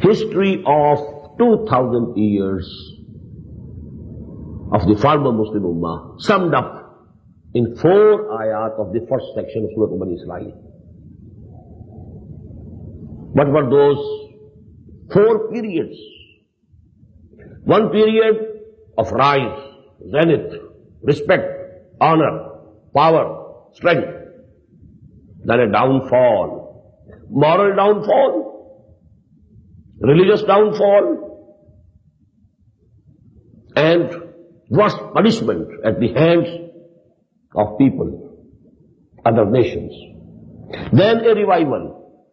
history of 2000 years of the former Muslim Ummah summed up in 4 ayat of the first section of Surah Bani Israel. What were those 4 periods? One period of rise, zenith, respect, honor, power, strength. Then a downfall, moral downfall, religious downfall, and worse punishment at the hands of people, other nations. Then a revival,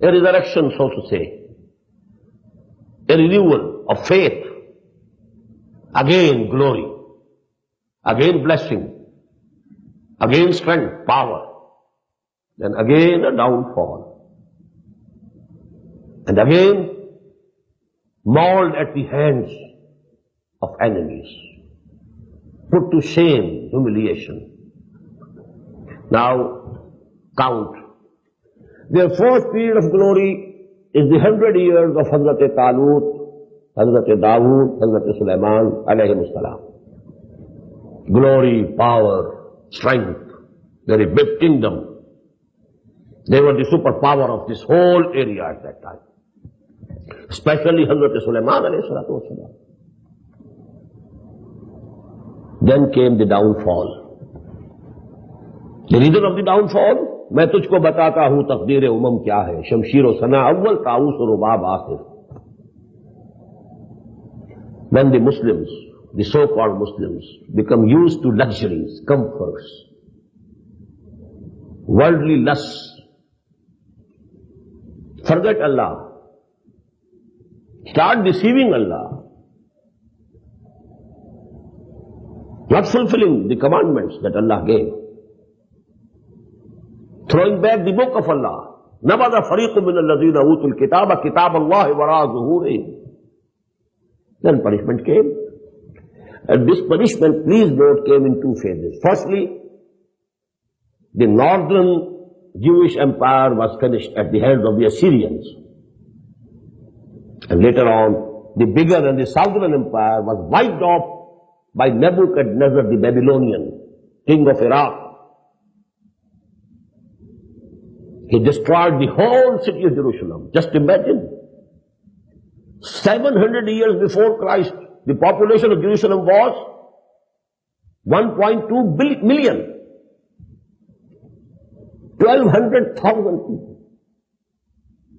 a resurrection, so to say, a renewal of faith, again glory, again blessing, again strength, power, then again a downfall, and again mauled at the hands of enemies, put to shame, humiliation. Now count. Their fourth period of glory is the 100 years of Hazrat Talut, Hazrat Dawood, Hazrat Sulaiman, alayhimus salam. Glory, power, strength, very big kingdom. They were the superpower of this whole area at that time. Especially Hazrat Sulaiman alayhi salatu wasalam. Then came the downfall. The reason of the downfall? मैं तुझको बताता हूं तकदीर उमम क्या है, शमशीर व सना अव्वल ताऊस और रुबाब आखिर. When the Muslims, the so-called Muslims, become used to luxuries, comforts, worldly lusts, forget Allah, start deceiving Allah, not fulfilling the commandments that Allah gave, throwing back the book of Allah. نَبَذَ فَرِيقٌ مِّنَ الَّذِينَ أُوتُوا الْكِتَابَ كِتَابَ اللَّهِ وَرَاءَ ظُهُورِهِمْ. Then punishment came. And this punishment, please note, came in 2 phases. Firstly, the northern Jewish empire was finished at the hands of the Assyrians. And later on, the bigger and the southern empire was wiped off by Nebuchadnezzar the Babylonian, king of Iraq. He destroyed the whole city of Jerusalem. Just imagine. 700 years before Christ, the population of Jerusalem was 1.2 million. 1,200,000 people.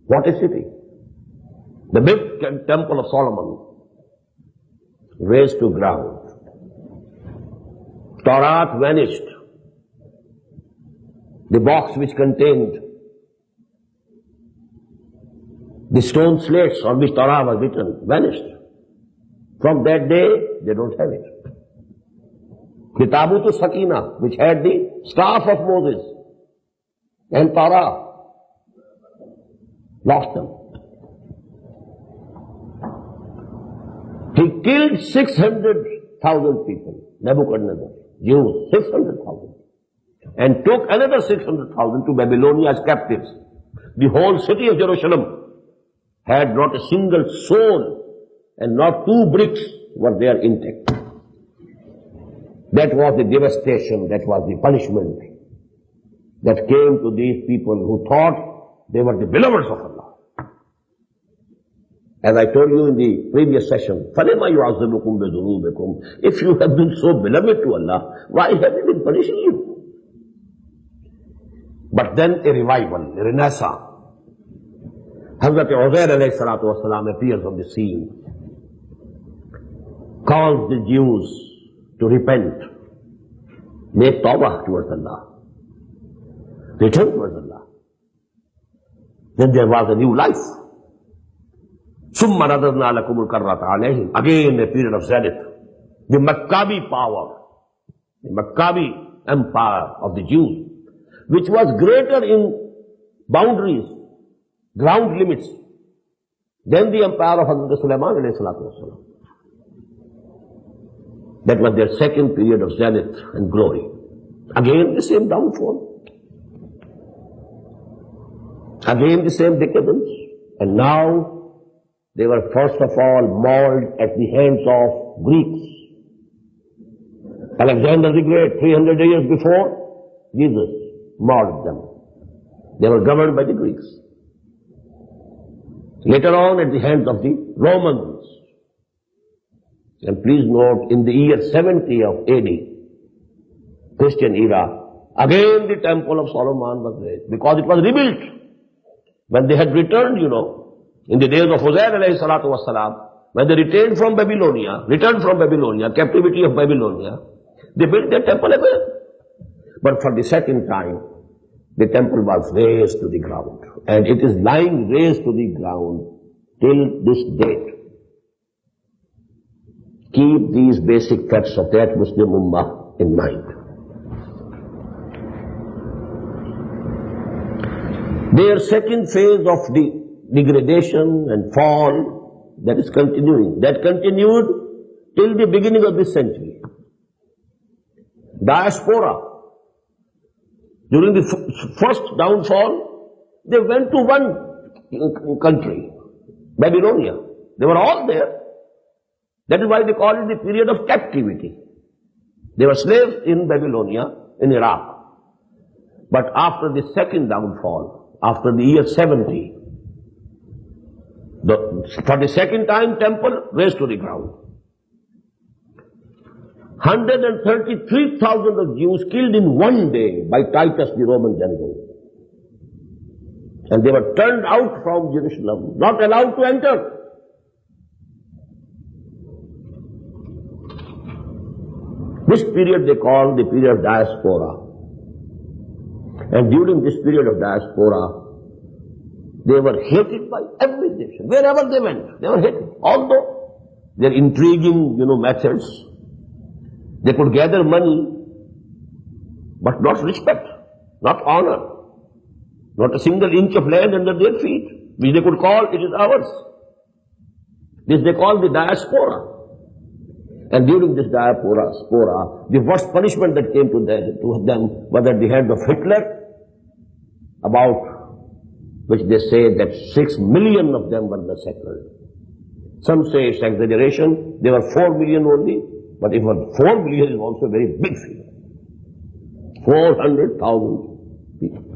What a city. The big temple of Solomon razed to ground. Torah vanished. The box which contained the stone slates on which Torah was written vanished. From that day, they don't have it. The Tabut Sakina, which had the staff of Moses and Torah, lost them. He killed 600,000 people, Nebuchadnezzar, Jews, 600,000, and took another 600,000 to Babylonia as captives. The whole city of Jerusalem had not a single soul, and not 2 bricks were there intact. That was the devastation, that was the punishment that came to these people who thought they were the beloveds of Allah. As I told you in the previous session, فَلِمَا يُعَذِّبُكُمْ بِذُنُوبِكُمْ. If you have been so beloved to Allah, why have He been punishing you? But then a revival, a renaissance. Hazrat Uzair alayhi salatu wasalam appears on the scene, calls the Jews to repent, make tawbah towards Allah, return towards Allah. Then there was a new life. ثُمَّ رَدَدْنَا لَكُمُ الْكَرَّةَ عَلَيْهِمْ. Again a period of zenith. The Maccabi power, the Maccabi empire of the Jews, which was greater in boundaries, ground limits, than the empire of Hazrat Sulaiman alayhi salatu wasalam. That was their second period of zenith and glory. Again the same downfall. Again the same decadence. And now They were first of all mauled at the hands of Greeks. Alexander the Great, 300 years before Jesus, mauled them. They were governed by the Greeks. Later on, at the hands of the Romans. And please note, in the year 70 of AD, Christian era, again the temple of Solomon was raised, because it was rebuilt. When they had returned, in the days of Hosea alayhi salatu wassalam, when they returned from Babylonia, captivity of Babylonia, they built their temple again. But for the second time, the temple was razed to the ground. And it is lying razed to the ground till this date. Keep these basic facts of that Muslim Ummah in mind. Their second phase of the degradation and fall, that is continuing. That continued till the beginning of this century. Diaspora. During the first downfall, they went to one country, Babylonia. They were all there. That is why they call it the period of captivity. They were slaves in Babylonia, in Iraq. But after the second downfall, after the year 70, for the second time, temple razed to the ground. 133,000 of Jews killed in one day by Titus, the Roman general. And they were turned out from Jerusalem, not allowed to enter. This period they call the period of diaspora. And during this period of diaspora, they were hated by every nation. Wherever they went, they were hated. Although their intriguing, methods, they could gather money, but not respect, not honor, not a single inch of land under their feet, which they could call, it is ours. This they call the diaspora. And during this diaspora, the worst punishment that came to them was at the hand of Hitler, about which they say that 6 million of them were massacred. Some say it's exaggeration, there were 4 million only, but it was 4 million is also a very big figure. 400,000 people.